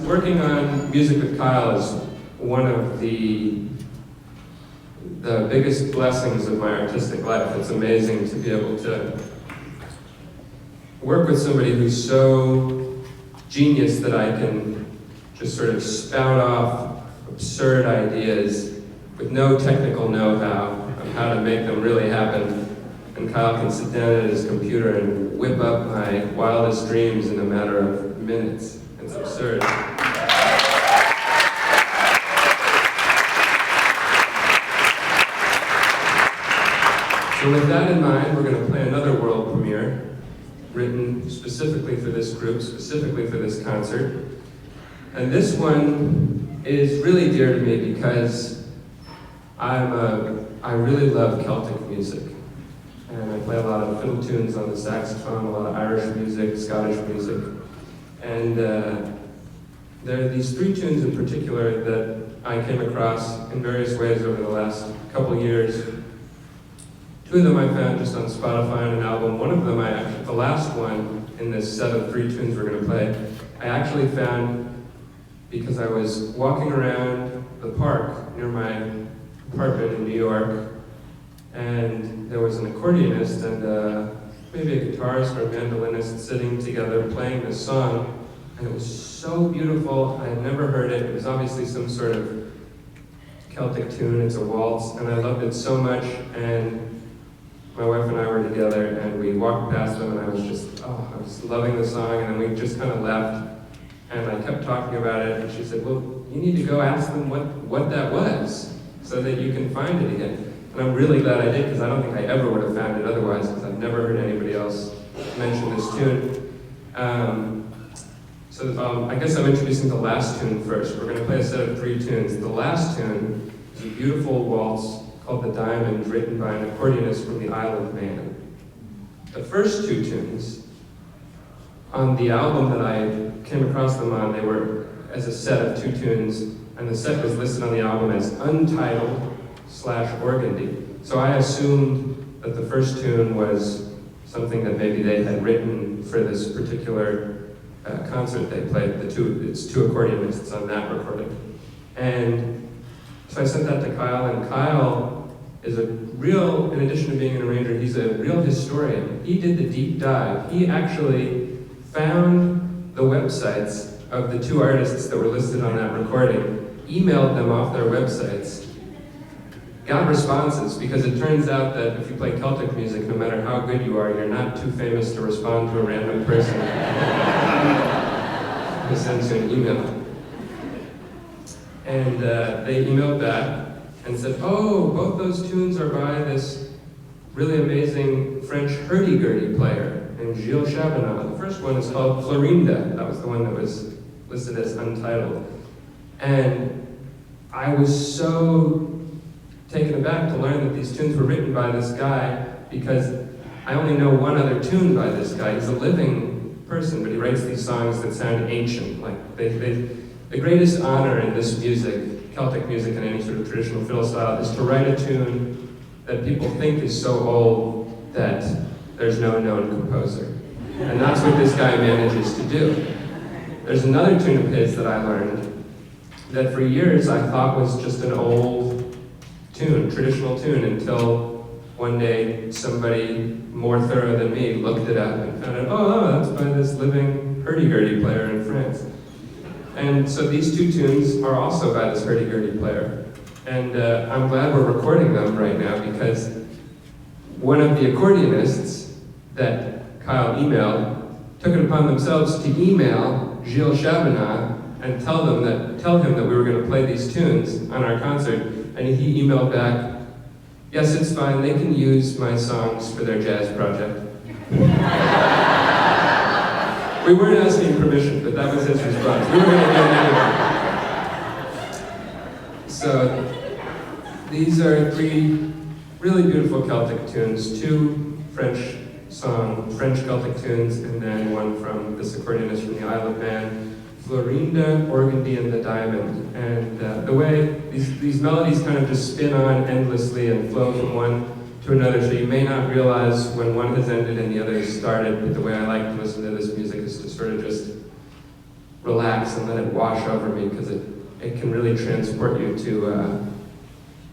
working on music with Kyle is one of the biggest blessings of my artistic life. It's amazing to be able to work with somebody who's so genius that I can just sort of spout off absurd ideas with no technical know-how of how to make them really happen. And Kyle can sit down at his computer and whip up my wildest dreams in a matter of minutes. It's absurd. So with that in mind, we're going to play another world premiere, written specifically for this group, specifically for this concert. And this one is really dear to me because I really love Celtic music. And I play a lot of fiddle tunes on the saxophone, a lot of Irish music, Scottish music. And there are these three tunes in particular that I came across in various ways over the last couple years. Two of them I found just on Spotify on an album. One of them, the last one in this set of three tunes we're going to play, I actually found because I was walking around the park near my apartment in New York, and there was an accordionist and maybe a guitarist or a mandolinist sitting together playing this song, and it was so beautiful. I had never heard it. It was obviously some sort of Celtic tune. It's a waltz, and I loved it so much. And my wife and I were together, and we walked past them, and I was loving the song, and then we just kind of left, and I kept talking about it, and she said, well, you need to go ask them what that was, so that you can find it again. And I'm really glad I did, because I don't think I ever would have found it otherwise, because I've never heard anybody else mention this tune. I guess I'm introducing the last tune first. We're going to play a set of three tunes. The last tune is a beautiful waltz called The Diamond, written by an accordionist from the Isle of Man. The first two tunes, on the album that I came across them on, they were as a set of two tunes, and the set was listed on the album as Untitled/Organdi. So I assumed that the first tune was something that maybe they had written for this particular concert they played. It's two accordionists on that recording. And so I sent that to Kyle, and Kyle is a real, in addition to being an arranger, he's a real historian. He did the deep dive. He actually found the websites of the two artists that were listed on that recording, emailed them off their websites, got responses, because it turns out that if you play Celtic music, no matter how good you are, you're not too famous to respond to a random person who sends you an email. And they emailed back and said, oh, both those tunes are by this really amazing French hurdy-gurdy player named Gilles Chabenat. The first one is called Florinda. That was the one that was listed as Untitled. And I was so taken aback to learn that these tunes were written by this guy, because I only know one other tune by this guy. He's a living person, but he writes these songs that sound ancient. Like the greatest honor in this music, Celtic music and any sort of traditional fiddle style, is to write a tune that people think is so old that there's no known composer. And that's what this guy manages to do. There's another tune of his that I learned that for years I thought was just an old tune, traditional tune, until one day somebody more thorough than me looked it up and found out, oh, that's by this living hurdy-gurdy player in France. And so these two tunes are also by this hurdy-gurdy player. And I'm glad we're recording them right now, because one of the accordionists that Kyle emailed took it upon themselves to email Gilles Chabenat and tell him that we were going to play these tunes on our concert. And he emailed back, yes, it's fine, they can use my songs for their jazz project. We weren't asking permission, but that was his response. We were going to do it anyway. So these are three really beautiful Celtic tunes, two French Celtic tunes, and then one from this accordionist from the Isle of Man, Florinda, Organdi, and The Diamond. And the way these melodies kind of just spin on endlessly and flow from one to another, so you may not realize when one has ended and the other has started, but the way I like to listen to this music is to sort of just relax and let it wash over me, because it can really transport you to,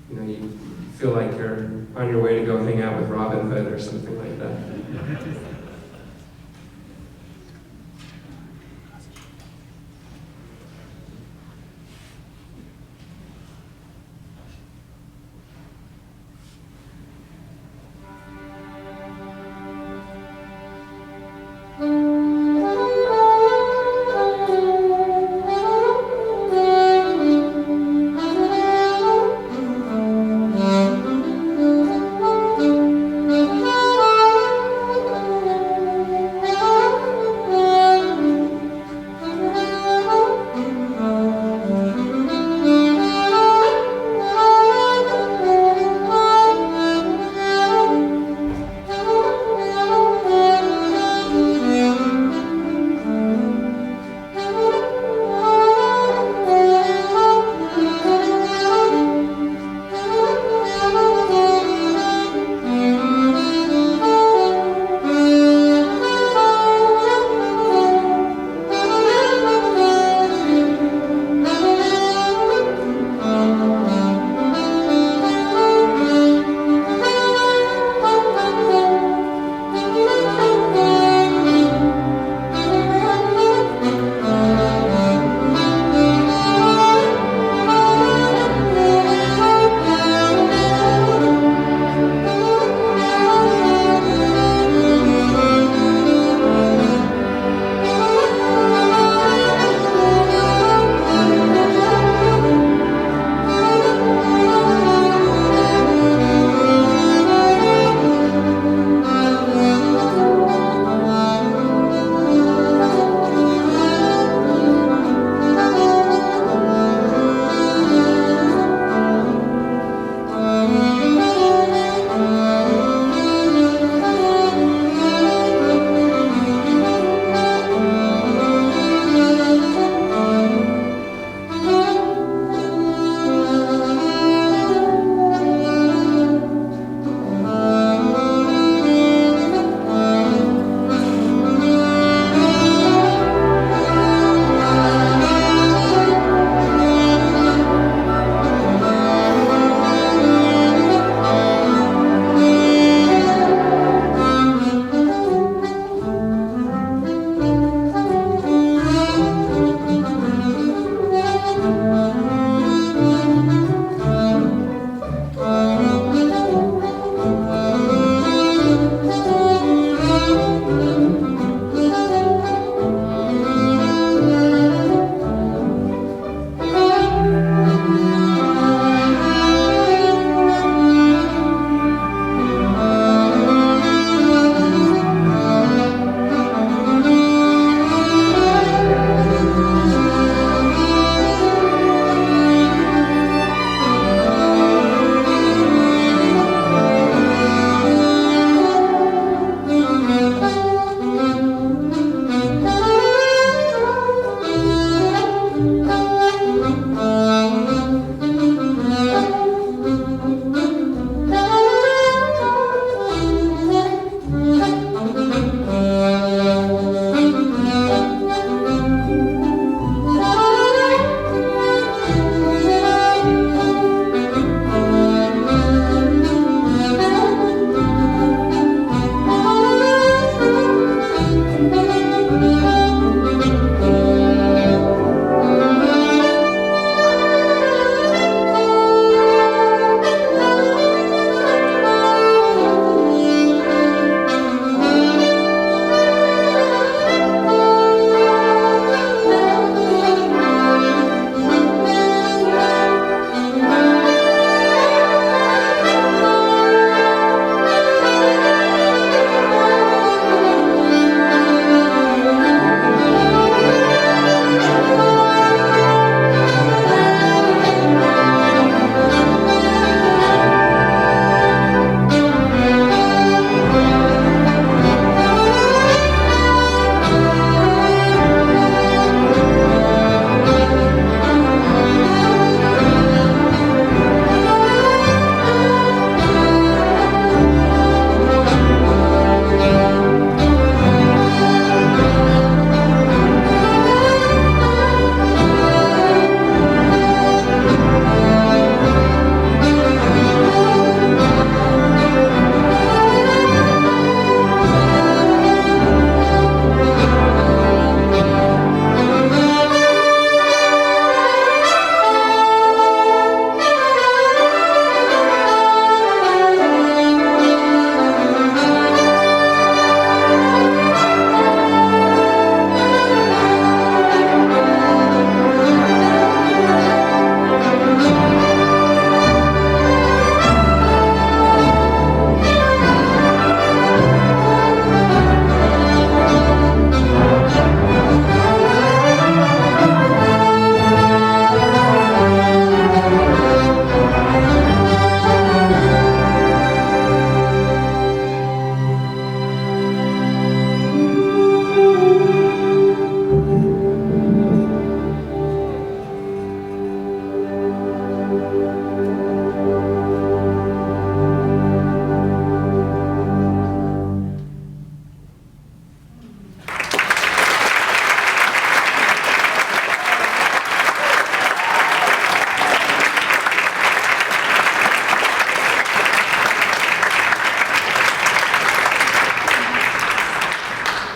you feel like you're on your way to go hang out with Robin Hood or something like that.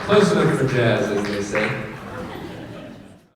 Close enough for jazz, as they say.